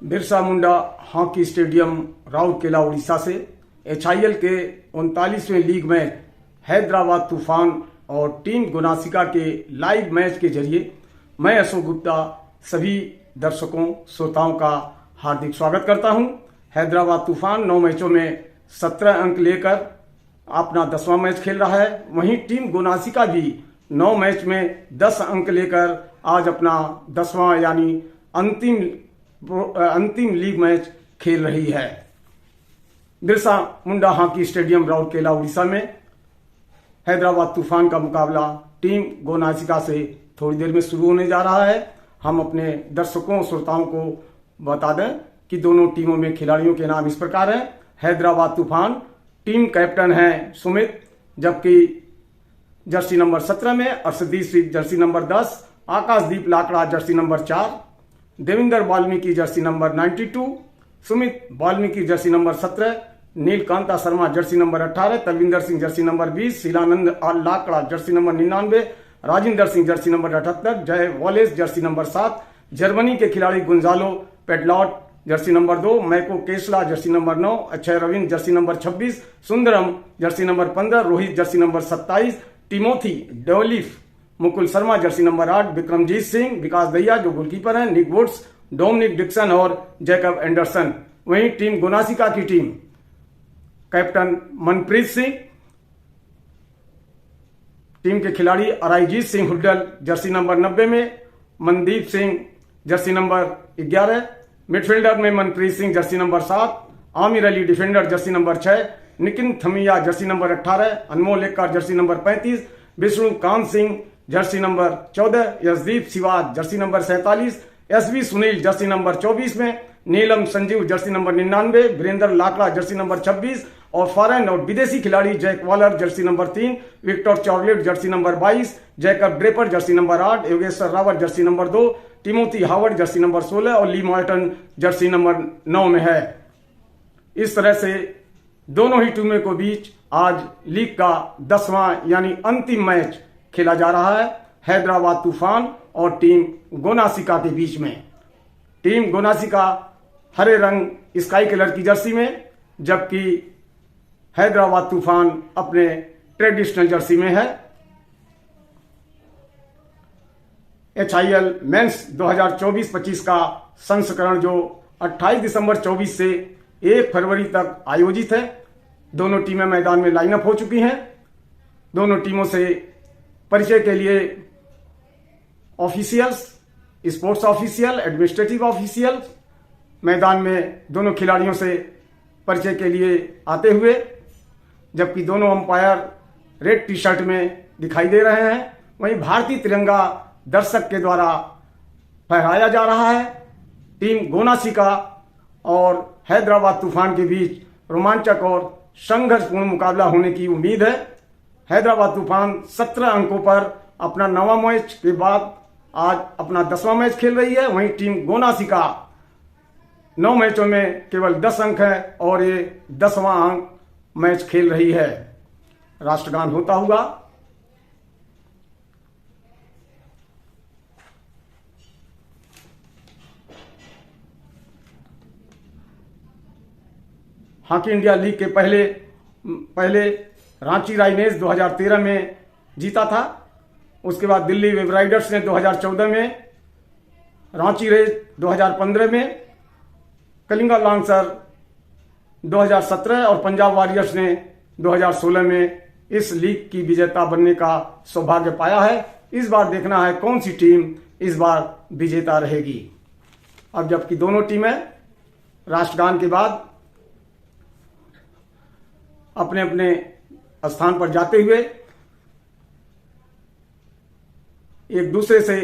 Birsa Munda hockey stadium Rourkela Orissa से HIL के 39वें league match Hyderabad तूफान और टीम गोनासिका के लाइव मैच के जरिए मैं अशोक गुप्ता सभी दर्शकों श्रोताओं का हार्दिक स्वागत करता हूं। हैदराबाद तूफान 9 मैचों में 17 अंक लेकर अपना 10वां मैच खेल रहा है। वहीं टीम गोनासिका भी 9 मैच में 10 अंक लेकर आज अपना 10वां यानी अंतिम लीग मैच खेल रही है। बिरसा मुंडा हॉकी स्टेडियम राउरकेला उड़ीसा में हैदराबाद तूफान का मुकाबला टीम गोनासिका से थोड़ी देर में शुरू होने जा रहा है। हम अपने दर्शकों श्रोताओं को बता दें कि दोनों टीमों में खिलाड़ियों के नाम इस प्रकार हैं। हैदराबाद तूफान टीम कैप्टन है सुमित, जबकि जर्सी नंबर 17 में Arshdeep Singh jersey number 10, Akashdeep Lakra jersey number 4, Devinder Valmiki jersey number 92, Sumit Valmiki jersey number 17, Nilakanta Sharma jersey number 18, Talwinder Singh jersey number 20, Shilanand Lakra jersey number 99, Rajinder Singh jersey number 78, Jay Wallace jersey number 7, Germany के खिलाड़ी Gonzalo Peillat jersey number 2, Maico Casella jersey number 9, Akshay Ravindra jersey number 26, Sundaram jersey number 15, Rohit jersey number 27, Timothy डोलिफ, Mukul Sharma jersey number 8, Vikramjit Singh, Vikas Dahiya जो goalkeeper हैं, Nick Woods, Dominic Dixon और Jacob Anderson. वहीं team Gonasika की team captain Manpreet Singh, team के खिलाड़ी अराईजीत सिंह हुड्डल जर्सी नंबर 90 में, Mandeep Singh jersey number 11, midfielder में Manpreet Singh jersey number 7, Amir Ali defender jersey number 6, Nitin Thimmaiah jersey number 18, Anmol Ekka Jersey number 35, Vishnukant Singh jersey number 14, Yashdeep Siwach jersey number 47, SV Sunil jersey number 24 में, Neelam Sanjeev jersey number 99, Virendra Lakra jersey number 26 और foreign और विदेशी खिलाड़ी Jack Waller jersey number 3, Victor Charlet jersey number 22, Jacob Draper jersey number 8, Yogeshwar Rawat jersey number 2, Timothy Howard jersey number 16 और ली Marton Jersey number 9 में है। इस तरह से दोनों ही टीमों के बीच आज लीग का 10वां यानी अंतिम मैच खेला जा रहा है हैदराबाद तूफान और टीम गोनासिका के बीच में। टीम गोनासिका हरे रंग स्काई कलर की जर्सी में, जबकि हैदराबाद तूफान अपने ट्रेडिशनल जर्सी में है। एचआईएल मेंस 2024-25 का संस्करण जो 28 दिसंबर 24 से 1 फरवरी तक आयोजित है। दोनों टीमें मैदान में लाइनअप हो चुकी हैं। दोनों टीमों से परिचय के लिए officials, sports official, administrative official मैदान में दोनों खिलाड़ियों से परिचय के लिए आते हुए, जबकि दोनों अंपायर रेड टी शर्ट में दिखाई दे रहे हैं। वहीं भारतीय तिरंगा दर्शक के द्वारा फहराया जा रहा है। टीम गोनासिका और हैदराबाद तूफान के बीच रोमांचक और संघर्षपूर्ण मुकाबला होने की उम्मीद है। हैदराबाद तूफान 17 अंकों पर अपना 9वां मैच के बाद आज अपना 10वां मैच खेल रही है। वहीं टीम गोनासिका 9 मैचों में केवल 10 अंक है और ये 10वां अंक मैच खेल रही है। राष्ट्रगान होता हुआ हॉकी इंडिया लीग के पहले रांची राइनेज 2013 में जीता था। उसके बाद दिल्ली वेव राइडर्स ने 2014 में, रांची रेज 2015 में, कलिंगा लांसर 2017 और पंजाब वॉरियर्स ने 2016 में इस लीग की विजेता बनने का सौभाग्य पाया है। इस बार देखना है कौन सी टीम इस बार विजेता रहेगी। अब जबकि दोनों टीमें राष्ट्रगान के बाद अपने अपने स्थान पर जाते हुए एक दूसरे से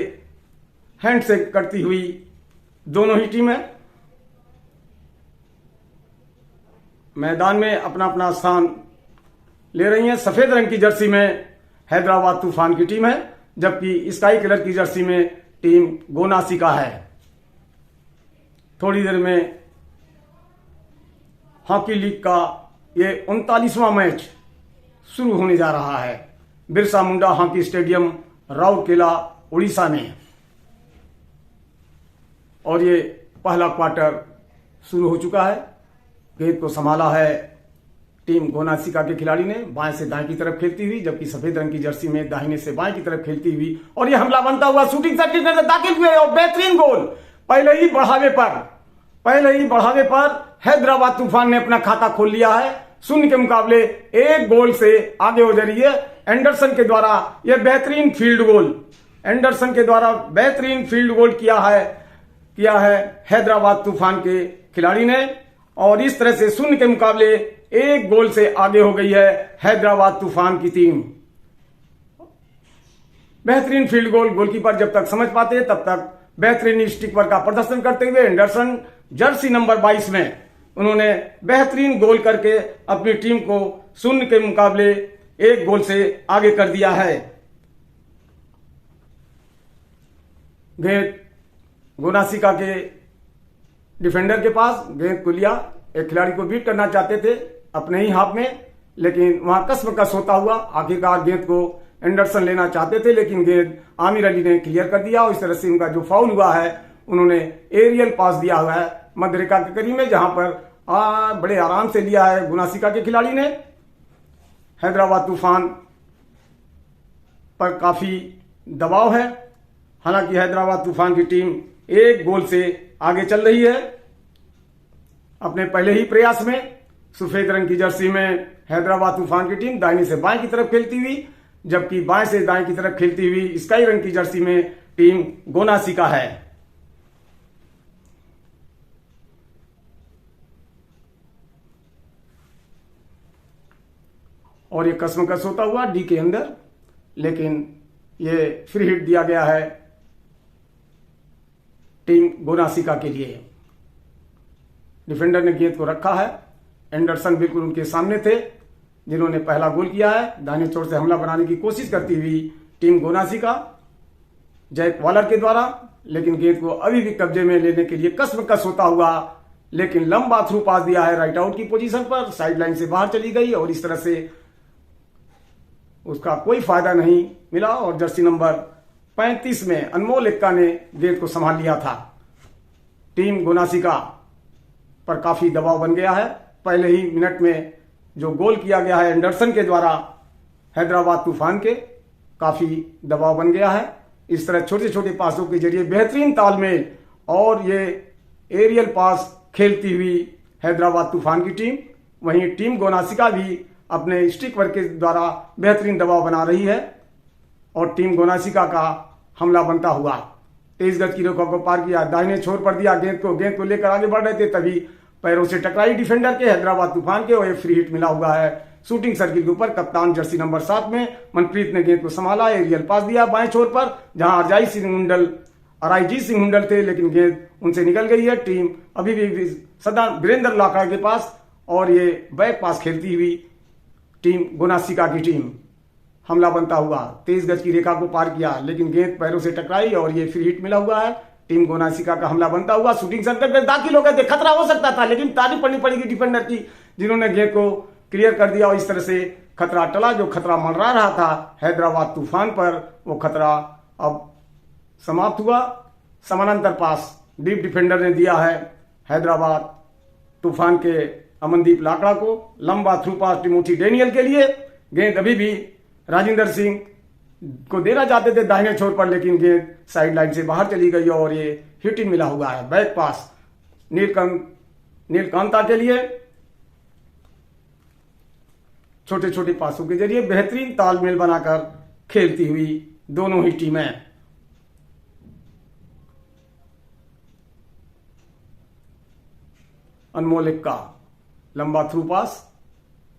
हैंडशेक करती हुई दोनों ही टीमें मैदान में अपना अपना स्थान ले रही हैं। सफेद रंग की जर्सी में हैदराबाद तूफान की टीम है, जबकि स्काई कलर की जर्सी में टीम गोनासिका है। थोड़ी देर में हॉकी लीग का ये 39वां मैच शुरू होने जा रहा है बिरसा मुंडा हॉकी स्टेडियम राउरकेला उड़ीसा में। और ये पहला क्वार्टर शुरू हो चुका है। गेंद को संभाला है टीम गोनासिका के खिलाड़ी ने बाएं से दाएं की तरफ खेलती हुई, जबकि सफेद रंग की जर्सी में दाहिने से बाएं की तरफ खेलती हुई, और यह हमला बनता हुआ शूटिंग सर्किट में दाखिल हुए और बेहतरीन गोल। पहले ही बढ़ावे पर हैदराबाद तूफान ने अपना खाता खोल लिया है। 0 के मुकाबले 1 गोल से आगे हो जा रही है। एंडरसन के द्वारा यह बेहतरीन फील्ड गोल किया है हैदराबाद तूफान के खिलाड़ी ने, और इस तरह से 0 के मुकाबले 1 गोल से आगे हो गई है हैदराबाद तूफान की टीम। बेहतरीन फील्ड गोल गोलकीपर जब तक समझ पाते तब तक बेहतरीन स्टिक वर्क का प्रदर्शन करते हुए एंडरसन जर्सी नंबर 22 में उन्होंने बेहतरीन गोल करके अपनी टीम को 0 के मुकाबले 1 गोल से आगे कर दिया है। गेंद गोनासिका के डिफेंडर के पास, गेंद को लिया, एक खिलाड़ी को बीट करना चाहते थे अपने ही हाफ में, लेकिन वहां कसमकस होता हुआ आखिरकार गेंद को एंडरसन लेना चाहते थे, लेकिन गेंद आमिर अली ने क्लियर कर दिया और इस तरह से उनका जो फाउल हुआ है, उन्होंने एरियल पास दिया हुआ है मध्य रेखा के करीब में, जहां पर बड़े आराम से लिया है गोनासिका के खिलाड़ी ने। हैदराबाद तूफान पर काफी दबाव है, हालांकि हैदराबाद तूफान की टीम 1 गोल से आगे चल रही है। अपने पहले ही प्रयास में सफेद रंग की जर्सी में हैदराबाद तूफान की टीम दाहिने से बाएं की तरफ खेलती हुई, जबकि बाएं से दाएं की तरफ खेलती हुई स्काई रंग की जर्सी में टीम गोनासिका है। और ये कसमकस होता हुआ डी के अंदर, लेकिन ये फ्री हिट दिया गया है टीम गोनासिका के लिए। डिफेंडर ने गेंद को रखा है, एंडरसन बिल्कुल उनके सामने थे जिन्होंने पहला गोल किया है। दाहिने छोर से हमला बनाने की कोशिश करती हुई टीम गोनासिका जैक वॉलर के द्वारा, लेकिन गेंद को अभी भी कब्जे में लेने के लिए कसमकस होता हुआ, लेकिन लंबा थ्रू पास दिया है राइट आउट की पोजीशन पर, साइड लाइन से बाहर चली गई और इस तरह से उसका कोई फायदा नहीं मिला और जर्सी नंबर 35 में अनमोल एक्का ने गेंद को संभाल लिया था। टीम गोनासिका पर काफी दबाव बन गया है। पहले ही मिनट में जो गोल किया गया है एंडरसन के द्वारा हैदराबाद तूफान के, काफी दबाव बन गया है। इस तरह छोटे छोटे पासों के जरिए बेहतरीन तालमेल और ये एरियल पास खेलती हुई हैदराबाद तूफान की टीम, वहीं टीम गोनासिका भी अपने स्टिक वर्क के द्वारा बेहतरीन दबाव बना रही है और टीम गोनासिका का हमला बनता हुआ 23 गज की रेखा को पार किया, दाहिने छोर पर दिया गेंद को लेकर आगे बढ़ रहे थे, तभी पैरों से टकराई डिफेंडर के हैदराबाद तूफान के और एक फ्री हिट मिला हुआ है शूटिंग सर्किल के ऊपर। कप्तान जर्सी नंबर 7 में मनप्रीत ने गेंद को संभाला, एरियल पास दिया बाएं छोर पर, जहां अराईजी सिंह हुंडल थे, लेकिन गेंद उनसे निकल गई है। टीम अभी भी सदा वीरेंद्र लाखड़ा के पास और ये बैक पास खेलती हुई टीम गोनासिका की टीम हमला बनता हुआ 23 गज की रेखा को पार किया, लेकिन गेंद पैरों से टकराई और ये फ्री हिट मिला हुआ है। टीम गोनासिका का हमला बनता हुआ शूटिंग सर्कल में दाखिल हो गए थे, खतरा हो सकता था, लेकिन तारीफ पड़नी पड़ेगी डिफेंडर की जिन्होंने गेंद को क्लियर कर दिया और इस तरह से खतरा टला। जो खतरा मंडरा रहा था हैदराबाद तूफान पर, वो खतरा अब समाप्त हुआ। समानांतर पास डीप डिफेंडर ने दिया है हैदराबाद तूफान के अमनदीप लाकड़ा को, लंबा थ्रू पास टिमोथी डेनियल के लिए। गेंद अभी भी राजिंदर सिंह को देना चाहते थे दाहिने छोर पर, लेकिन गेंद साइड लाइन से बाहर चली गई और ये हिटिंग मिला हुआ है बैक पास नीलकांता के लिए। छोटे छोटे पासों के जरिए बेहतरीन तालमेल बनाकर खेलती हुई दोनों ही टीमें। अनमोल एक्का लंबा थ्रू पास,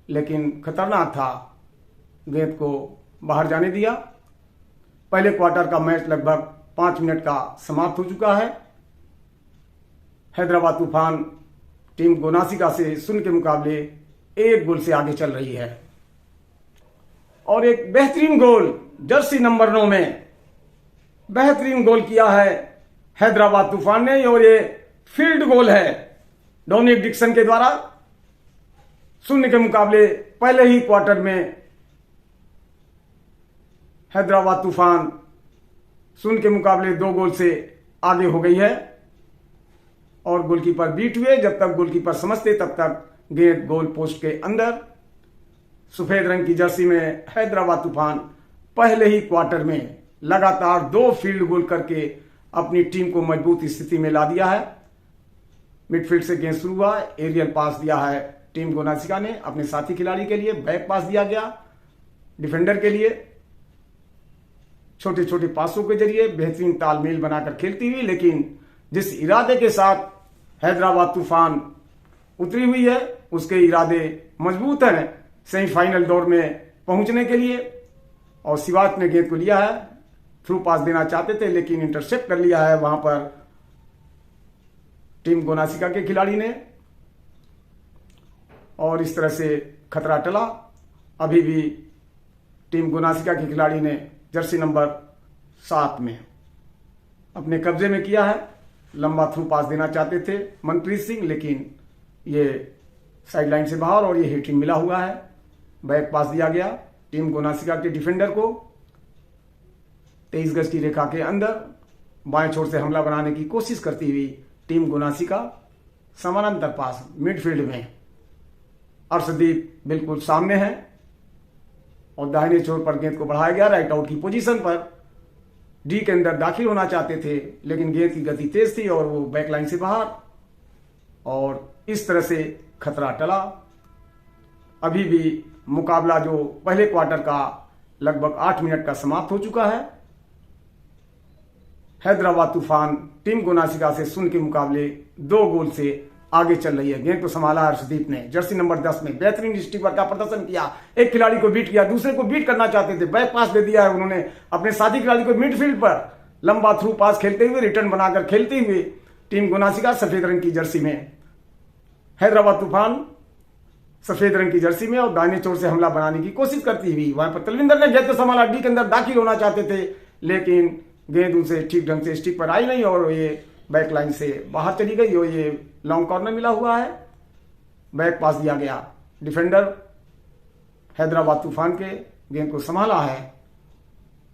लेकिन खतरनाक था, गेंद को बाहर जाने दिया। पहले क्वार्टर का मैच लगभग 5 मिनट का समाप्त हो चुका है। हैदराबाद तूफान टीम गोनासिका से 0 के मुकाबले 1 गोल से आगे चल रही है और एक बेहतरीन गोल जर्सी नंबर 9 में बेहतरीन गोल किया है हैदराबाद तूफान ने और ये फील्ड गोल है डोमिनिक डिक्सन के द्वारा। 0 के मुकाबले पहले ही क्वार्टर में हैदराबाद तूफान 0 के मुकाबले 2 गोल से आगे हो गई है और गोलकीपर बीट हुए। जब तक गोलकीपर समझते तब तक गेंद गोल पोस्ट के अंदर। सफेद रंग की जर्सी में हैदराबाद तूफान पहले ही क्वार्टर में लगातार 2 फील्ड गोल करके अपनी टीम को मजबूत स्थिति में ला दिया है। मिडफील्ड से गेंद शुरू हुआ, एरियल पास दिया है टीम गोनासिका ने अपने साथी खिलाड़ी के लिए, बैक पास दिया गया डिफेंडर के लिए। छोटे छोटे पासों के जरिए बेहतरीन तालमेल बनाकर खेलती हुई, लेकिन जिस इरादे के साथ हैदराबाद तूफान उतरी हुई है उसके इरादे मजबूत हैं सेमीफाइनल दौर में पहुंचने के लिए। और सिवात ने गेंद को लिया है, थ्रू पास देना चाहते थे लेकिन इंटरसेप्ट कर लिया है वहां पर टीम गोनासिका के खिलाड़ी ने, और इस तरह से खतरा टला। अभी भी टीम गोनासिका के खिलाड़ी ने जर्सी नंबर 7 में अपने कब्जे में किया है। लंबा थ्रू पास देना चाहते थे मनप्रीत सिंह, लेकिन ये साइडलाइन से बाहर और ये हिटिंग मिला हुआ है। बैक पास दिया गया टीम गोनासिका के डिफेंडर को 23 गज की रेखा के अंदर। बाएं छोर से हमला बनाने की कोशिश करती हुई टीम गोनासिका, समानांतर पास मिडफील्ड में अर्शदीप बिल्कुल सामने है और दाहिने छोर पर गेंद को बढ़ाया गया। राइट आउट की पोजीशन पर डी के अंदर दाखिल होना चाहते थे, लेकिन गेंद की गति तेज थी और वो बैकलाइन से बाहर, और इस तरह से खतरा टला। अभी भी मुकाबला जो पहले क्वार्टर का लगभग 8 मिनट का समाप्त हो चुका है। हैदराबाद तूफान टीम गोनासिका से 0 के मुकाबले 2 गोल से आगे चल रही है। गेंद को संभाला हर्षदीप ने, जर्सी नंबर 10 में बेहतरीन स्टीपर का प्रदर्शन किया। एक खिलाड़ी को बीट किया, दूसरे को बीट करना चाहते थे, बैक पास दे दिया है उन्होंने अपने साथी खिलाड़ी को। मिडफील्ड पर लंबा थ्रू पास खेलते हुए, रिटर्न बनाकर खेलते हुए टीम गोनासिका सफेद रंग की जर्सी में, हैदराबाद तूफान सफेद रंग की जर्सी में और दाहिने छोर से हमला बनाने की कोशिश करती हुई। वहां पर तलविंदर ने गेंद को संभाला, डी के अंदर दाखिल होना चाहते थे, लेकिन गेंद उनसे ठीक ढंग से स्टिक पर आई नहीं और ये बैक लाइन से बाहर चली गई और ये लॉन्ग कॉर्नर मिला हुआ है। बैक पास दिया गया, डिफेंडर हैदराबाद तूफान के गेंद को संभाला है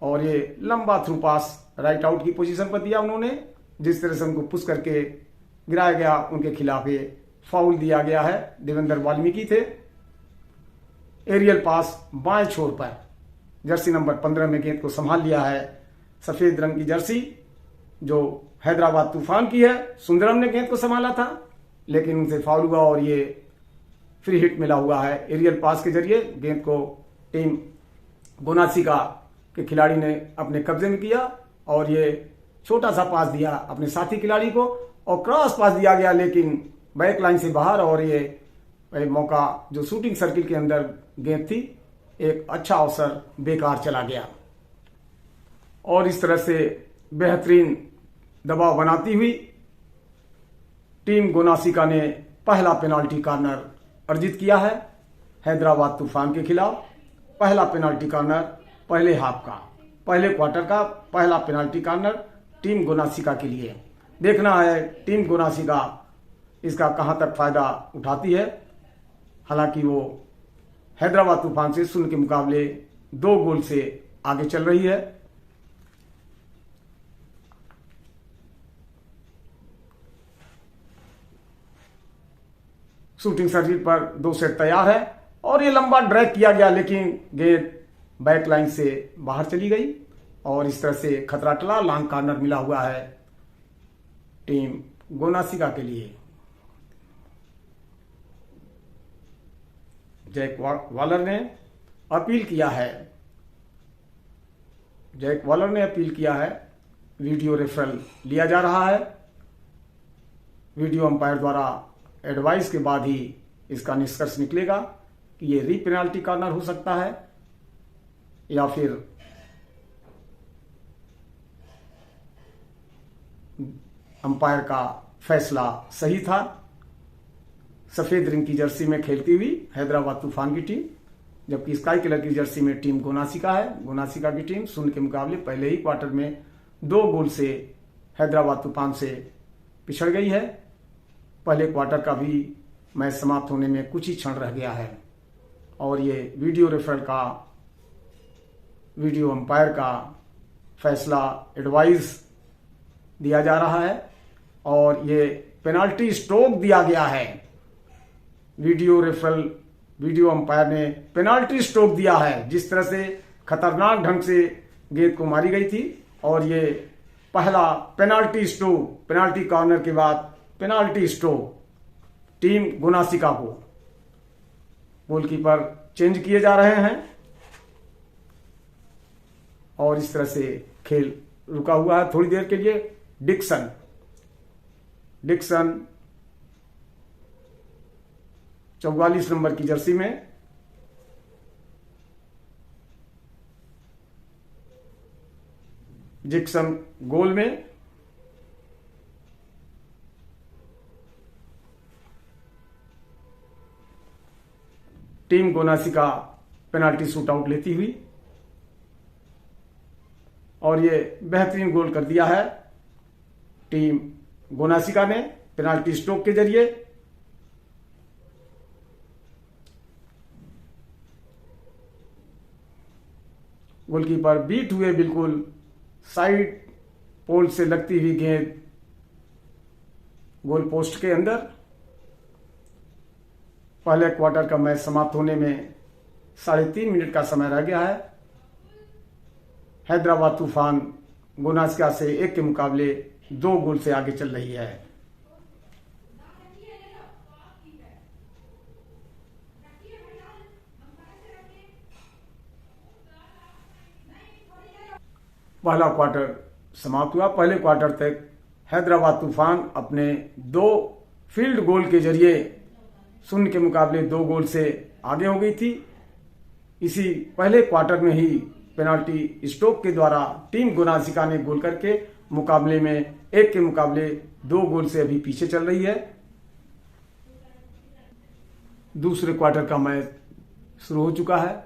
और ये लंबा थ्रू पास राइट आउट की पोजीशन पर दिया उन्होंने। जिस तरह से उनको पुश करके गिराया गया, उनके खिलाफ ये फाउल दिया गया है। देवेंद्र वाल्मीकि थे। एरियल पास बाएं छोर पर जर्सी नंबर 15 में गेंद को संभाल लिया है सफेद रंग की जर्सी जो हैदराबाद तूफान की है। सुंदरम ने गेंद को संभाला था, लेकिन उनसे फाउल हुआ और ये फ्री हिट मिला हुआ है। एरियल पास के जरिए गेंद को टीम गोनासिका के खिलाड़ी ने अपने कब्जे में किया और ये छोटा सा पास दिया अपने साथी खिलाड़ी को और क्रॉस पास दिया गया, लेकिन बैक लाइन से बाहर और ये मौका जो शूटिंग सर्किल के अंदर गेंद थी, एक अच्छा अवसर बेकार चला गया। और इस तरह से बेहतरीन दबाव बनाती हुई टीम गोनासिका ने पहला पेनाल्टी कॉर्नर अर्जित किया है हैदराबाद तूफान के खिलाफ। पहला पेनाल्टी कॉर्नर पहले हाफ का, पहले क्वार्टर का पहला पेनाल्टी कॉर्नर टीम गोनासिका के लिए। देखना है टीम गोनासिका इसका कहां तक फायदा उठाती है। हालांकि वो हैदराबाद तूफान से 0 के मुकाबले 2 गोल से आगे चल रही है। शूटिंग सर्किट पर 2 सेट तैयार है और ये लंबा ड्रैग किया गया, लेकिन गेंद बैक लाइन से बाहर चली गई और इस तरह से खतरा टला। लॉन्ग कॉर्नर मिला हुआ है टीम गोनासिका के लिए। जैक वॉलर ने अपील किया है, जैक वॉलर ने अपील किया है, वीडियो रेफरल लिया जा रहा है। वीडियो अंपायर द्वारा एडवाइस के बाद ही इसका निष्कर्ष निकलेगा कि ये री पेनाल्टी कॉर्नर हो सकता है या फिर अंपायर का फैसला सही था। सफेद रंग की जर्सी में खेलती हुई हैदराबाद तूफान की टीम, जबकि स्काई कलर की जर्सी में टीम गोनासिका है। गोनासिका की टीम 0 के मुकाबले पहले ही क्वार्टर में 2 गोल से हैदराबाद तूफान से पिछड़ गई है। पहले क्वार्टर का भी मैच समाप्त होने में कुछ ही क्षण रह गया है और ये वीडियो रेफरल का, वीडियो अंपायर का फैसला एडवाइस दिया जा रहा है और ये पेनाल्टी स्ट्रोक दिया गया है। वीडियो अंपायर ने पेनाल्टी स्ट्रोक दिया है। जिस तरह से खतरनाक ढंग से गेंद को मारी गई थी और ये पहला पेनाल्टी स्ट्रोक, पेनाल्टी कॉर्नर के बाद पेनाल्टी स्ट्रोक टीम गोनासिका को। गोलकीपर चेंज किए जा रहे हैं और इस तरह से खेल रुका हुआ है थोड़ी देर के लिए। डिक्सन 44 नंबर की जर्सी में डिक्सन गोल में। टीम गोनासिका पेनाल्टी शूट आउट लेती हुई और ये बेहतरीन गोल कर दिया है टीम गोनासिका ने पेनाल्टी स्ट्रोक के जरिए। गोलकीपर बीट हुए बिल्कुल साइड पोल से लगती हुई गेंद गोल पोस्ट के अंदर। पहले क्वार्टर का मैच समाप्त होने में 3.5 मिनट का समय रह गया है। हैदराबाद तूफान गोनासिका से 1 के मुकाबले 2 गोल से आगे चल रही है। पहला क्वार्टर समाप्त हुआ। पहले क्वार्टर तक हैदराबाद तूफान अपने 2 फील्ड गोल के जरिए 0 के मुकाबले 2 गोल से आगे हो गई थी। इसी पहले क्वार्टर में ही पेनाल्टी स्ट्रोक के द्वारा टीम गोनासिका ने गोल करके मुकाबले में 1 के मुकाबले 2 गोल से अभी पीछे चल रही है। दूसरे क्वार्टर का मैच शुरू हो चुका है।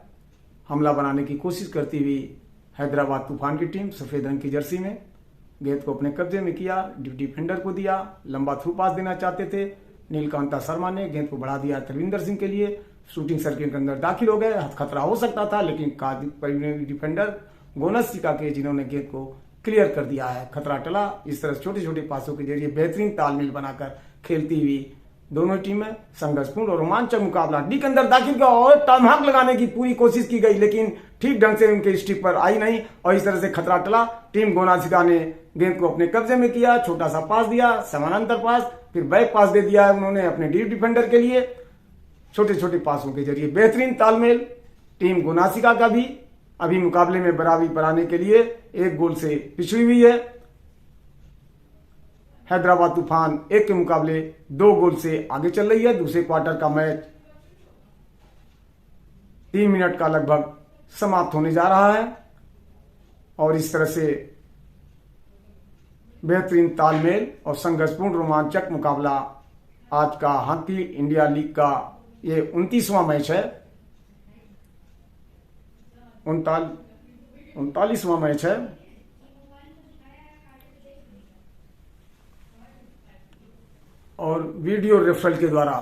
हमला बनाने की कोशिश करती हुई हैदराबाद तूफान की टीम सफेद रंग की जर्सी में गेंद को अपने कब्जे में किया, डिफेंडर को दिया, लंबा थ्रू पास देना चाहते थे। नीलकांता शर्मा ने गेंद को बढ़ा दिया तरविंदर सिंह के लिए। शूटिंग सर्किल के अंदर दाखिल हो गए, खतरा हो सकता था लेकिन डिफेंडर गोनासिका के जिन्होंने गेंद को क्लियर कर दिया है, खतरा टला। इस तरह छोटे छोटे पासों के जरिए बेहतरीन तालमेल बनाकर खेलती हुई दोनों टीमें संघर्षपूर्ण और रोमांचक मुकाबला। डी के अंदर दाखिल किया और टर्नहाक लगाने की पूरी कोशिश की गई लेकिन ठीक ढंग से उनके स्टिक पर आई नहीं और इस तरह से खतरा टला। टीम गोनासिका ने गेंद को अपने कब्जे में किया, छोटा सा पास दिया, समानांतर पास, फिर बैक पास दे दिया है उन्होंने अपने डीप डिफेंडर के लिए। छोटे छोटे पासों के जरिए बेहतरीन तालमेल। टीम गोनासिका का भी अभी मुकाबले में बराबरी बनाने के लिए 1 गोल से पिछड़ी हुई है। हैदराबाद तूफान 1 के मुकाबले 2 गोल से आगे चल रही है। दूसरे क्वार्टर का मैच 3 मिनट का लगभग समाप्त होने जा रहा है और इस तरह से बेहतरीन तालमेल और संघर्षपूर्ण रोमांचक मुकाबला आज का हॉकी इंडिया लीग का ये 29वां मैच है, 39वां मैच है। और वीडियो रेफरल के द्वारा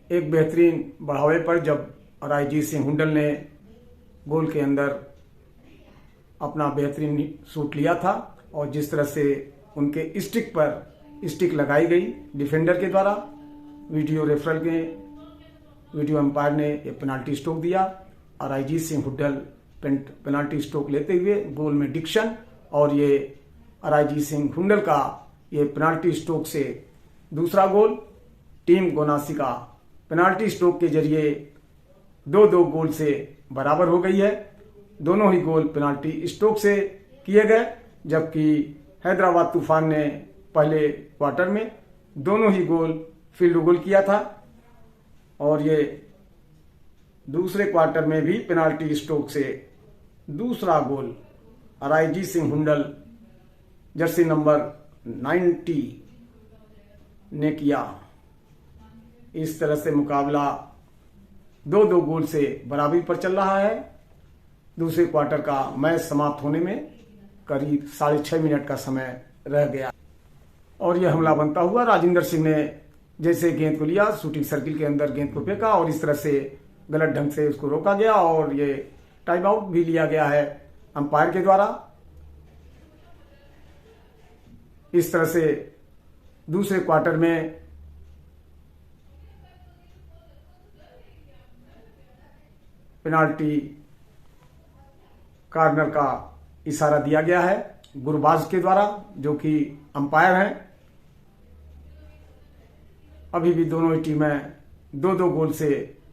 एक बेहतरीन बढ़ावे पर जब रायजीत सिंह हुंडल ने गोल के अंदर अपना बेहतरीन शूट लिया था और जिस तरह से उनके स्टिक पर स्टिक लगाई गई डिफेंडर के द्वारा, वीडियो रेफरल के वीडियो अंपायर ने ये पेनाल्टी स्ट्रोक दिया और रायजीत सिंह हुड्डल पेनाल्टी स्ट्रोक लेते हुए गोल में डिक्शन और ये रायजीत सिंह हुड्डल का ये पेनाल्टी स्ट्रोक से दूसरा गोल। टीम गोनासिका पेनाल्टी स्ट्रोक के जरिए 2-2 गोल से बराबर हो गई है। दोनों ही गोल पेनाल्टी स्ट्रोक से किए गए जबकि हैदराबाद तूफान ने पहले क्वार्टर में दोनों ही गोल फील्ड गोल किया था और ये दूसरे क्वार्टर में भी पेनाल्टी स्ट्रोक से दूसरा गोल रायजीत सिंह हुंडल जर्सी नंबर 90 ने किया। इस तरह से मुकाबला 2-2 गोल से बराबरी पर चल रहा है। दूसरे क्वार्टर का मैच समाप्त होने में करीब 6.5 मिनट का समय रह गया और यह हमला बनता हुआ राजिंदर सिंह ने जैसे गेंद को लिया, शूटिंग सर्किल के अंदर गेंद को फेंका और इस तरह से गलत ढंग से उसको रोका गया और ये टाइम आउट भी लिया गया है अंपायर के द्वारा। इस तरह से दूसरे क्वार्टर में पेनाल्टी कॉर्नर का इशारा दिया गया है गुरबाज के द्वारा, जो कि अंपायर हैं। अभी भी दोनों ही टीमें 2-2 गोल से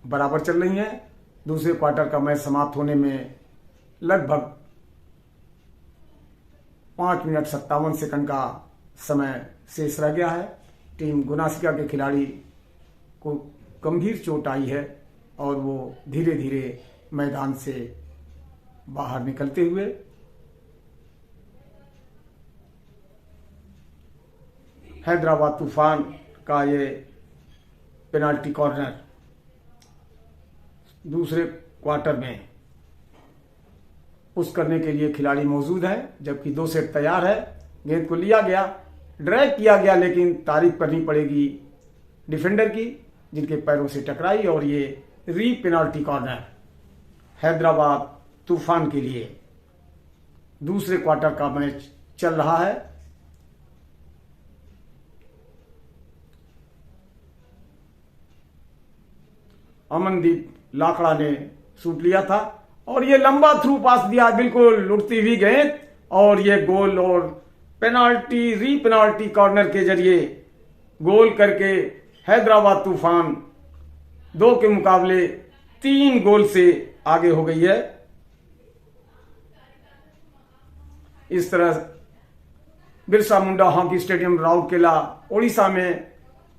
बराबर चल रही हैं। दूसरे क्वार्टर का मैच समाप्त होने में लगभग 5 मिनट 57 सेकंड का समय शेष रह गया है। टीम गुनासिका के खिलाड़ी को गंभीर चोट आई है और वो धीरे धीरे मैदान से बाहर निकलते हुए हैदराबाद तूफान का ये पेनाल्टी कॉर्नर दूसरे क्वार्टर में पुश करने के लिए खिलाड़ी मौजूद हैं, जबकि 2 सेट तैयार है। गेंद को लिया गया, ड्रैग किया गया, लेकिन तारीफ करनी पड़ेगी डिफेंडर की, जिनके पैरों से टकराई और ये री पेनाल्टी कॉर्नर हैदराबाद तूफान के लिए। दूसरे क्वार्टर का मैच चल रहा है। अमनदीप लाकड़ा ने शूट लिया था और ये लंबा थ्रू पास दिया, बिल्कुल उड़ती हुई गेंद, और ये गोल और पेनाल्टी री पेनाल्टी कॉर्नर के जरिए गोल करके हैदराबाद तूफान 2 के मुकाबले 3 गोल से आगे हो गई है। इस तरह बिरसा मुंडा हॉकी स्टेडियम राउरकेला ओडिशा में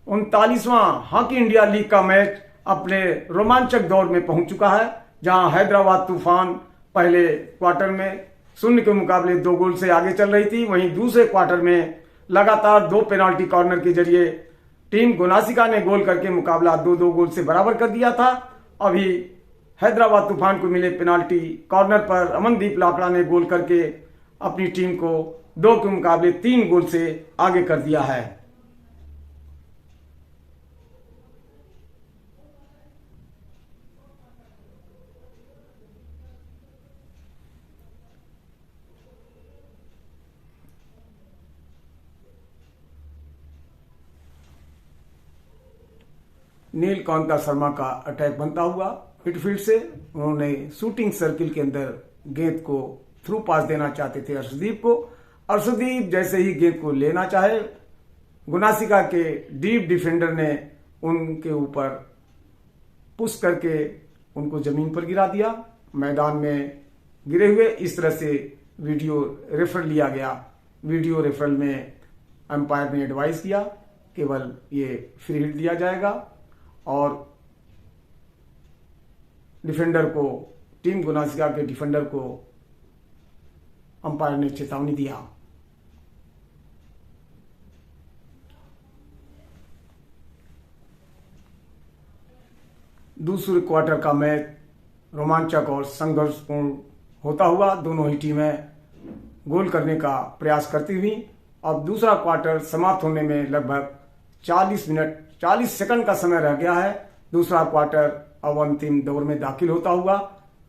39वां हॉकी इंडिया लीग का मैच अपने रोमांचक दौर में पहुंच चुका है, जहां हैदराबाद तूफान पहले क्वार्टर में 0 के मुकाबले 2 गोल से आगे चल रही थी। वहीं दूसरे क्वार्टर में लगातार 2 पेनाल्टी कॉर्नर के जरिए टीम गुनासिका ने गोल करके मुकाबला 2-2 गोल से बराबर कर दिया था। अभी हैदराबाद तूफान को मिले पेनाल्टी कॉर्नर पर अमनदीप लाकड़ा ने गोल करके अपनी टीम को 2 के मुकाबले 3 गोल से आगे कर दिया है। नीलकांता शर्मा का अटैक बनता हुआ मिडफील्ड से, उन्होंने शूटिंग सर्किल के अंदर गेंद को थ्रू पास देना चाहते थे अर्शदीप को। अर्शदीप जैसे ही गेंद को लेना चाहे, गुनासिका के डीप डिफेंडर ने उनके ऊपर पुश करके उनको जमीन पर गिरा दिया, मैदान में गिरे हुए। इस तरह से वीडियो रेफर लिया गया। वीडियो रेफर में अंपायर ने एडवाइस किया केवल ये फ्री हिट दिया जाएगा और डिफेंडर को, टीम गुनासिका के डिफेंडर को अंपायर ने चेतावनी दिया। दूसरे क्वार्टर का मैच रोमांचक और संघर्षपूर्ण होता हुआ दोनों ही टीमें गोल करने का प्रयास करती हुई अब दूसरा क्वार्टर समाप्त होने में लगभग 40 मिनट 40 सेकंड का समय रह गया है। दूसरा क्वार्टर अब अंतिम दौर में दाखिल होता हुआ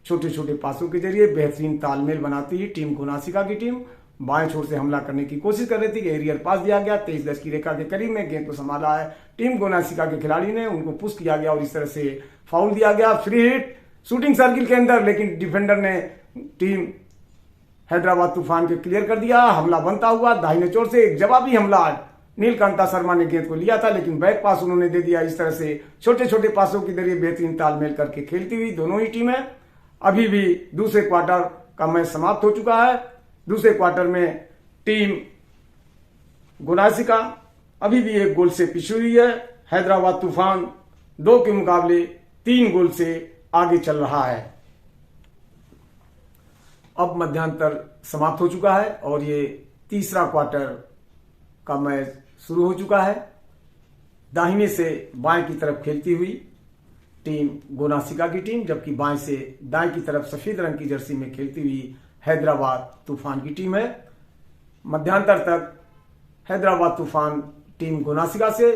छोटे छोटे पासों के जरिए बेहतरीन तालमेल बनाती ही टीम गुनासिका की टीम बाएं छोर से हमला करने की कोशिश कर रही थी। एरियर पास दिया गया, 23 गज की रेखा के करीब में गेंद को संभाला है टीम गुनासिका के खिलाड़ी ने, उनको पुश किया गया और इस तरह से फाउल दिया गया। फ्री हिट शूटिंग सर्किल के अंदर, लेकिन डिफेंडर ने टीम हैदराबाद तूफान के क्लियर कर दिया। हमला बनता हुआ दाहिने चोर से एक जवाबी हमला, नीलकांता शर्मा ने गेंद को लिया था लेकिन बैक पास उन्होंने दे दिया। इस तरह से छोटे छोटे पासों के जरिए बेहतरीन तालमेल करके खेलती हुई दोनों ही टीमें, अभी भी दूसरे क्वार्टर का मैच समाप्त हो चुका है। दूसरे क्वार्टर में टीम गुनासिका अभी भी 1 गोल से पिछड़ी हुई है। हैदराबाद तूफान 2 के मुकाबले 3 गोल से आगे चल रहा है। अब मध्यांतर समाप्त हो चुका है और ये तीसरा क्वार्टर का मैच शुरू हो चुका है। दाहिने से बाएं की तरफ खेलती हुई टीम गुनासिका की टीम, जबकि बाएं से दाएं की तरफ सफेद रंग की जर्सी में खेलती हुई हैदराबाद तूफान की टीम है। मध्यांतर तक हैदराबाद तूफान टीम गुनासिका से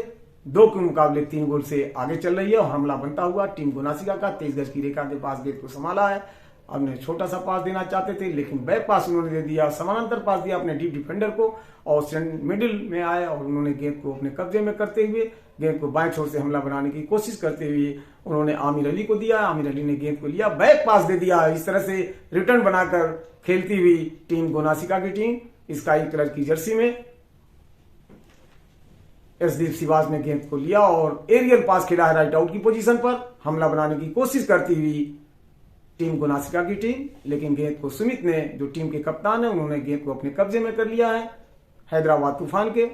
2 के मुकाबले 3 गोल से आगे चल रही है और हमला बनता हुआ टीम गुनासिका का 23 गज की रेखा के पास गेंद को संभाला है। अपने छोटा सा पास देना चाहते थे, लेकिन बैक पास उन्होंने दे दिया, समानांतर पास दिया अपने डीप डिफेंडर को और मिडिल में आए और उन्होंने गेंद को अपने कब्जे में करते हुए गेंद को बाएं छोर से हमला बनाने की कोशिश करते हुए उन्होंने आमिर अली को दिया। आमिर अली ने गेंद को लिया, बैक पास दे दिया। इस तरह से रिटर्न बनाकर खेलती हुई टीम गोनासिका की टीम स्काई कलर की जर्सी में एसदीप सिवाज ने गेंद को लिया और एरियल पास खेला है राइट आउट की पोजीशन पर, हमला बनाने की कोशिश करती हुई टीम गोनासिका की टीम, लेकिन गेंद को सुमित ने, जो टीम के कप्तान है, उन्होंने गेंद को अपने कब्जे में कर लिया है। हैदराबाद तूफान के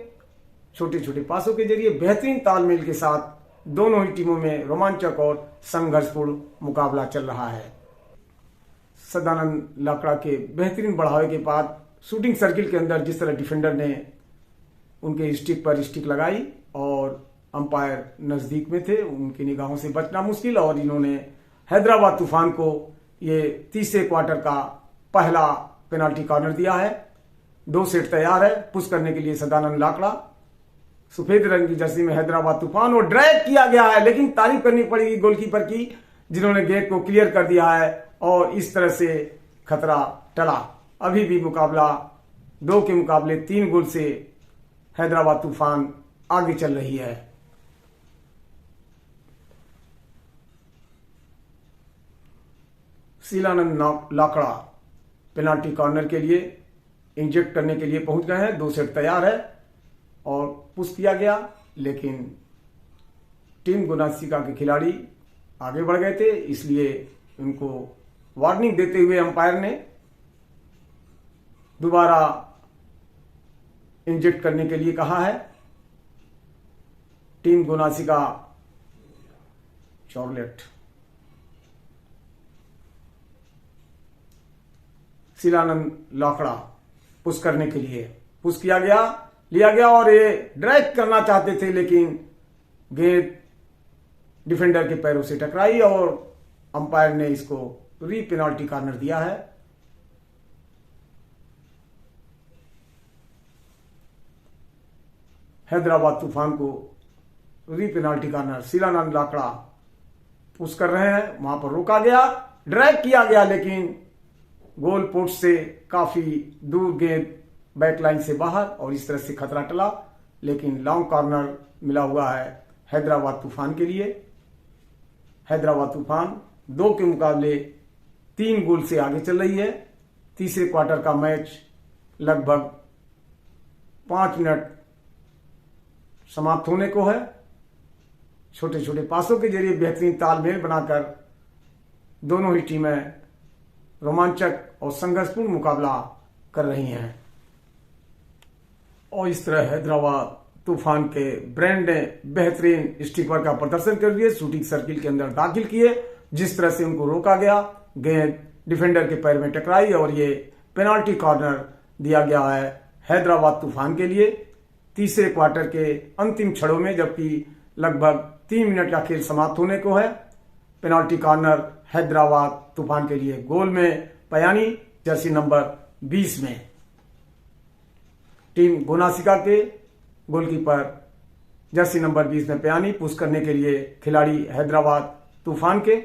छोटे छोटे पासों के जरिए बेहतरीन तालमेल के साथ दोनों ही टीमों में रोमांचक और संघर्षपूर्ण मुकाबला चल रहा है। सदानंद लाकड़ा के बेहतरीन बढ़ावे के बाद शूटिंग सर्किल के अंदर जिस तरह डिफेंडर ने उनके स्टिक पर स्टिक लगाई और अंपायर नजदीक में थे, उनकी निगाहों से बचना मुश्किल और इन्होंने हैदराबाद तूफान को ये तीसरे क्वार्टर का पहला पेनाल्टी कॉर्नर दिया है। 2 सेट तैयार है पुश करने के लिए सदानंद लाकड़ा। सफेद रंग की जर्सी में हैदराबाद तूफान और ड्रैग किया गया है, लेकिन तारीफ करनी पड़ेगी गोलकीपर की जिन्होंने गेंद को क्लियर कर दिया है और इस तरह से खतरा टला। अभी भी मुकाबला 2 के मुकाबले 3 गोल से हैदराबाद तूफान आगे चल रही है। शीलानंद लाकड़ा पेनाल्टी कॉर्नर के लिए इंजेक्ट करने के लिए पहुंच गए हैं। 2 सेट तैयार है और पुश किया गया, लेकिन टीम गोनासिका के खिलाड़ी आगे बढ़ गए थे, इसलिए उनको वार्निंग देते हुए अंपायर ने दोबारा इंजेक्ट करने के लिए कहा है। टीम गोनासिका चॉकलेट शीलानंद लाकड़ा पुश करने के लिए पुश किया गया, लिया गया और ये ड्रैग करना चाहते थे, लेकिन गेंद डिफेंडर के पैरों से टकराई और अंपायर ने इसको री पेनाल्टी कॉर्नर दिया है। हैदराबाद तूफान को री पेनाल्टी कॉर्नर शीलानंद लाकड़ा पुश कर रहे हैं, वहां पर रोका गया, ड्रैग किया गया, लेकिन गोल पोस्ट से काफी दूर गेंद बैकलाइन से बाहर और इस तरह से खतरा टला, लेकिन लॉन्ग कॉर्नर मिला हुआ है हैदराबाद तूफान के लिए। हैदराबाद तूफान 2 के मुकाबले 3 गोल से आगे चल रही है। तीसरे क्वार्टर का मैच लगभग 5 मिनट समाप्त होने को है। छोटे छोटे पासों के जरिए बेहतरीन तालमेल बनाकर दोनों ही टीमें रोमांचक और संघर्षपूर्ण मुकाबला कर रही हैं और इस तरह हैदराबाद तूफान के ब्रांड ने बेहतरीन स्टिकर का प्रदर्शन कर दिए, शूटिंग सर्किल के अंदर दाखिल किए। जिस तरह से उनको रोका गया, गेंद डिफेंडर के पैर में टकराई और ये पेनाल्टी कॉर्नर दिया गया है हैदराबाद तूफान के लिए तीसरे क्वार्टर के अंतिम क्षणों में, जबकि लगभग 3 मिनट का खेल समाप्त होने को है। पेनाल्टी कॉर्नर हैदराबाद तूफान के लिए। गोल में पयानी जर्सी नंबर 20 में। टीम गोनासिका के गोलकीपर जर्सी नंबर 20 में पयानी पुश करने के लिए खिलाड़ी हैदराबाद तूफान के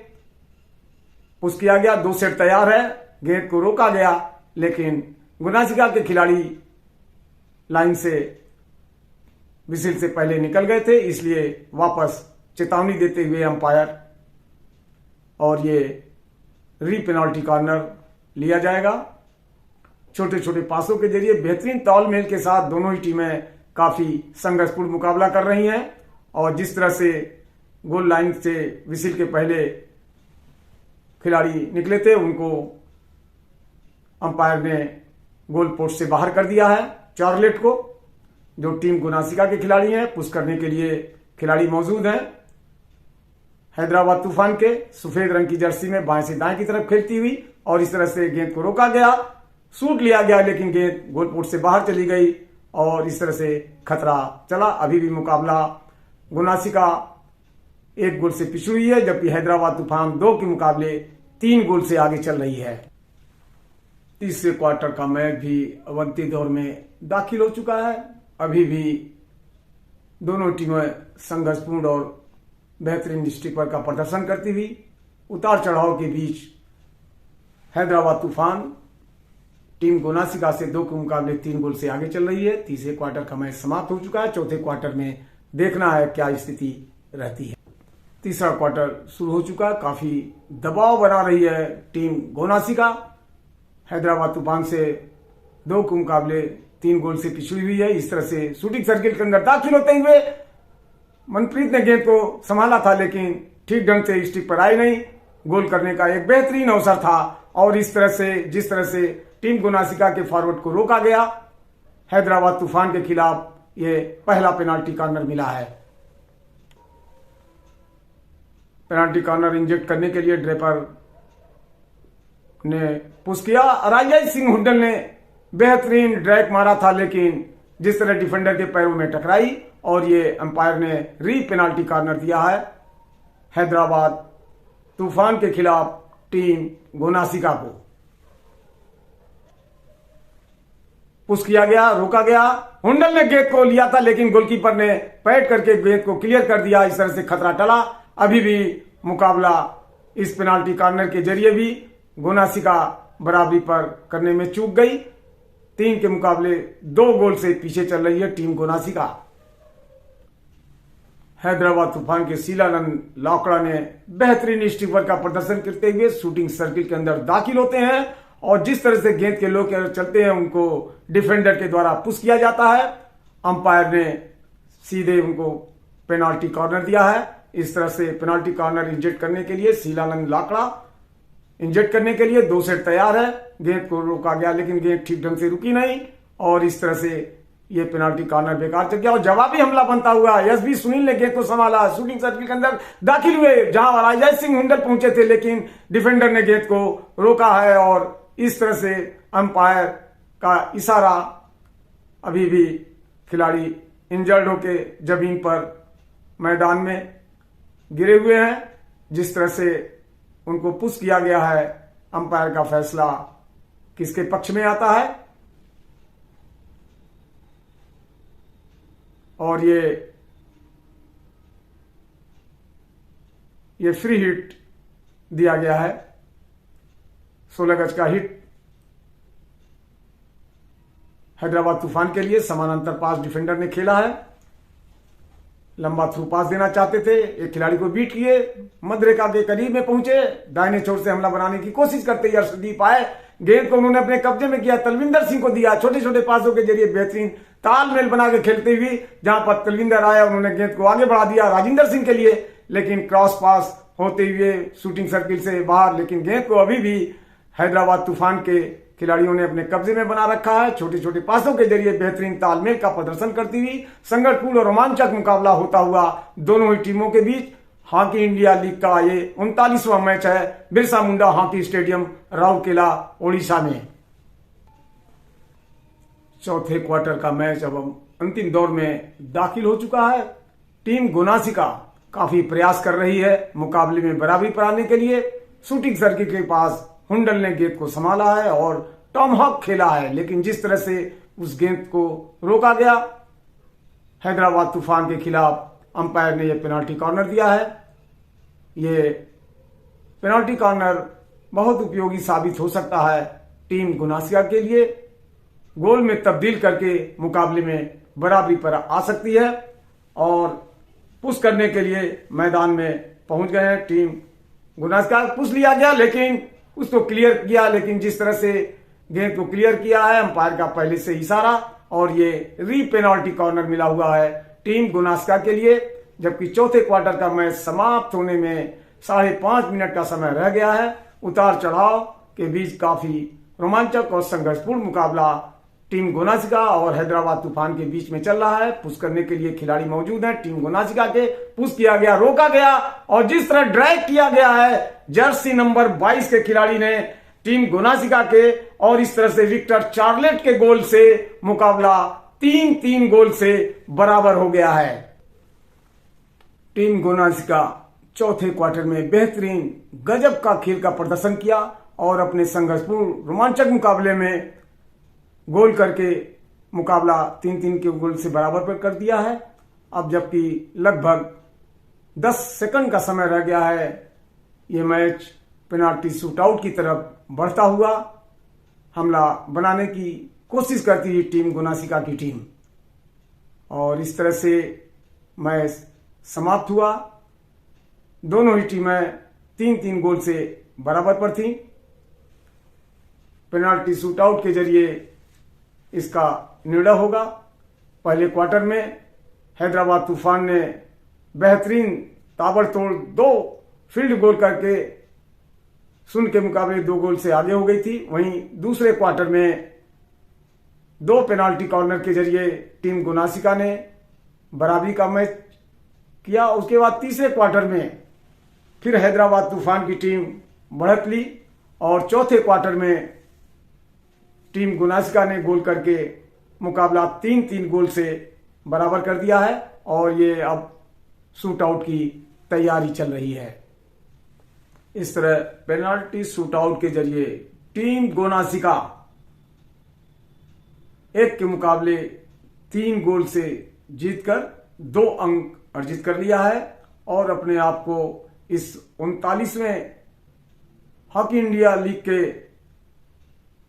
पुश किया गया। 2 सेट तैयार है, गेंद को रोका गया, लेकिन गोनासिका के खिलाड़ी लाइन से विसिल से पहले निकल गए थे, इसलिए वापस चेतावनी देते हुए अंपायर और ये री पेनाल्टी कॉर्नर लिया जाएगा। छोटे छोटे पासों के जरिए बेहतरीन तालमेल के साथ दोनों ही टीमें काफी संघर्षपूर्ण मुकाबला कर रही हैं और जिस तरह से गोल लाइन से विसिल के पहले खिलाड़ी निकले थे, उनको अंपायर ने गोल पोस्ट से बाहर कर दिया है। चार्लेट को, जो टीम गोनासिका के खिलाड़ी हैं, पुश करने के लिए खिलाड़ी मौजूद हैं। हैदराबाद तूफान के सफेद रंग की जर्सी में बाएं से दाएं की तरफ खेलती हुई और इस तरह से गेंद को रोका गया, शूट लिया गया, लेकिन गेंद गोल पोस्ट से बाहर चली गई और इस तरह से खतरा चला। अभी भी मुकाबला गोनासिका 1 गोल से पिछड़ी हुई है, जबकि हैदराबाद तूफान 2 के मुकाबले 3 गोल से आगे चल रही है। तीसरे क्वार्टर का मैच भी अवंती दौर में दाखिल हो चुका है। अभी भी दोनों टीमें संघर्षपूर्ण और बेहतरीन स्टिकर का प्रदर्शन करती हुई उतार चढ़ाव के बीच हैदराबाद तूफान टीम गोनासिका से 2 के मुकाबले 3 गोल से आगे चल रही है। तीसरे क्वार्टर का मैच समाप्त हो चुका है। चौथे क्वार्टर में देखना है क्या स्थिति रहती है। तीसरा क्वार्टर शुरू हो चुका है। काफी दबाव बना रही है टीम गोनासिका। हैदराबाद तूफान से 2 के मुकाबले 3 गोल से पिछड़ी हुई है। इस तरह से शूटिंग सर्किल के अंदर दाखिल होते हुए मनप्रीत ने गेंद को संभाला था, लेकिन ठीक ढंग से स्टिक पर आई नहीं। गोल करने का एक बेहतरीन अवसर था और इस तरह से जिस तरह से टीम गोनासिका के फॉरवर्ड को रोका गया, हैदराबाद तूफान के खिलाफ ये पहला पेनाल्टी कॉर्नर मिला है। पेनाल्टी कॉर्नर इंजेक्ट करने के लिए ड्रेपर ने पुश किया। राजय सिंह हुड्डल ने बेहतरीन ड्रैग मारा था, लेकिन जिस तरह डिफेंडर के पैरों में टकराई और ये अंपायर ने री पेनाल्टी कॉर्नर दिया है हैदराबाद तूफान के खिलाफ टीम गोनासिका को। पुश किया गया, रोका गया। हुंडल ने गेंद को लिया था, लेकिन गोलकीपर ने पैट करके गेंद को क्लियर कर दिया। इस तरह से खतरा टला। अभी भी मुकाबला इस पेनाल्टी कॉर्नर के जरिए भी गोनासिका बराबरी पर करने में चूक गई। 3 के मुकाबले 2 गोल से पीछे चल रही है टीम गोनासिका। हैदराबाद तूफान के शीलानंद लाकड़ा ने बेहतरीन स्टीपर का प्रदर्शन करते हुए शूटिंग सर्किल के अंदर दाखिल होते हैं और जिस तरह से गेंद के लोग चलते हैं उनको डिफेंडर के द्वारा पुश किया जाता है। अंपायर ने सीधे उनको पेनाल्टी कॉर्नर दिया है। इस तरह से पेनाल्टी कॉर्नर इंजेक्ट करने के लिए शीलानंद लाकड़ा इंजेक्ट करने के लिए 2 सेट तैयार है। गेंद को रोका गया, लेकिन गेंद ठीक ढंग से रुकी नहीं और इस तरह से ये पेनाल्टी कॉर्नर बेकार चल गया और जवाबी हमला बनता हुआ एसबी सुनील ने गेंद को संभाला। शूटिंग सर्किल के अंदर दाखिल हुए जहां राजय सिंह हुंडल पहुंचे थे, लेकिन डिफेंडर ने गेंद को रोका है और इस तरह से अंपायर का इशारा। अभी भी खिलाड़ी इंजर्ड होके जमीन पर मैदान में गिरे हुए हैं। जिस तरह से उनको पुश किया गया है, अंपायर का फैसला किसके पक्ष में आता है और ये फ्री हिट दिया गया है। 16 गज का हिट हैदराबाद तूफान के लिए। समानांतर पास डिफेंडर ने खेला है। लंबा थ्रू पास देना चाहते थे, एक खिलाड़ी को बीट किए, मध्य रेखा के करीब में पहुंचे, दाहिने छोर से हमला बनाने की कोशिश करते ही अर्शदीप आए। गेंद को उन्होंने अपने कब्जे में किया, तलविंदर सिंह को दिया। छोटे छोटे पासों के जरिए बेहतरीन तालमेल बना के खेलते हुए जहां पर तलविंदर आया उन्होंने गेंद को आगे बढ़ा दिया राजिंदर सिंह के लिए, लेकिन क्रॉस पास होते हुए शूटिंग सर्किल से बाहर। लेकिन गेंद को अभी भी हैदराबाद तूफान के खिलाड़ियों ने अपने कब्जे में बना रखा है। छोटे छोटे पासों के जरिए बेहतरीन तालमेल का प्रदर्शन करती हुई संघर्षपूर्ण और रोमांचक मुकाबला होता हुआ दोनों ही टीमों के बीच हॉकी इंडिया लीग का ये 39वां मैच है बिरसा मुंडा हॉकी स्टेडियम राउरकेला ओडिशा में। चौथे क्वार्टर का मैच अब अंतिम दौर में दाखिल हो चुका है। टीम गोनासिका काफी प्रयास कर रही है मुकाबले में बराबरी पर आने के लिए। शूटिंग सर्किल के पास हुंडल ने गेंद को संभाला है और टॉम हॉक खेला है, लेकिन जिस तरह से उस गेंद को रोका गया, हैदराबाद तूफान के खिलाफ अंपायर ने यह पेनाल्टी कॉर्नर दिया है। ये पेनाल्टी कॉर्नर बहुत उपयोगी साबित हो सकता है टीम गोनासिका के लिए। गोल में तब्दील करके मुकाबले में बराबरी पर आ सकती है और पुश करने के लिए मैदान में पहुंच गए हैं टीम गोनासिका। पुश लिया गया लेकिन उसको क्लियर किया, लेकिन जिस तरह से गेंद को क्लियर किया है अंपायर का पहले से इशारा और ये री पेनाल्टी कॉर्नर मिला हुआ है टीम गोनासिका के लिए। जबकि चौथे क्वार्टर का मैच समाप्त होने में 5.5 मिनट का समय रह गया है। उतार चढ़ाव के बीच काफी रोमांचक और संघर्षपूर्ण मुकाबला टीम गोनासिका और हैदराबाद तूफान के बीच में चल रहा है। पुश करने के लिए खिलाड़ी मौजूद हैं टीम गोनासिका के। पुश किया गया, रोका गया और जिस तरह ड्रैग किया गया है जर्सी नंबर 22 के खिलाड़ी ने टीम गोनासिका के, और इस तरह से विक्टर चार्लेट के गोल से मुकाबला 3-3 गोल से बराबर हो गया है। टीम गोनासिका चौथे क्वार्टर में बेहतरीन गजब का खेल का प्रदर्शन किया और अपने संघर्षपूर्ण रोमांचक मुकाबले में गोल करके मुकाबला 3-3 के गोल से बराबर पर कर दिया है। अब जबकि लगभग 10 सेकंड का समय रह गया है, ये मैच पेनाल्टी शूटआउट की तरफ बढ़ता हुआ हमला बनाने की कोशिश करती हुई टीम गोनासिका की टीम, और इस तरह से मैच समाप्त हुआ। दोनों ही टीमें 3-3 गोल से बराबर पर थीं। पेनाल्टी शूटआउट के जरिए इसका निर्णय होगा। पहले क्वार्टर में हैदराबाद तूफान ने बेहतरीन ताबड़तोड़ 2 फील्ड गोल करके 0 के मुकाबले 2 गोल से आगे हो गई थी। वहीं दूसरे क्वार्टर में 2 पेनाल्टी कॉर्नर के जरिए टीम गोनासिका ने बराबरी का मैच किया। उसके बाद तीसरे क्वार्टर में फिर हैदराबाद तूफान की टीम बढ़त ली और चौथे क्वार्टर में टीम गोनासिका ने गोल करके मुकाबला 3-3 गोल से बराबर कर दिया है और ये अब शूट आउट की तैयारी चल रही है। इस तरह पेनाल्टी शूट आउट के जरिए टीम गोनासिका 1 के मुकाबले 3 गोल से जीतकर 2 अंक अर्जित कर लिया है और अपने आप को इस 39वें हॉकी इंडिया लीग के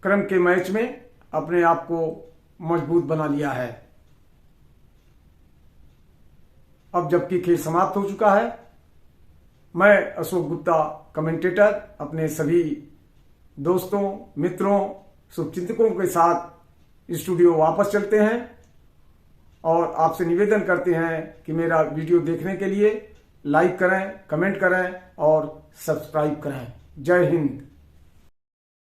क्रम के मैच में अपने आप को मजबूत बना लिया है। अब जबकि खेल समाप्त हो चुका है, मैं अशोक गुप्ता कमेंटेटर अपने सभी दोस्तों, मित्रों, शुभचिंतकों के साथ स्टूडियो वापस चलते हैं और आपसे निवेदन करते हैं कि मेरा वीडियो देखने के लिए लाइक करें, कमेंट करें और सब्सक्राइब करें। जय हिंद।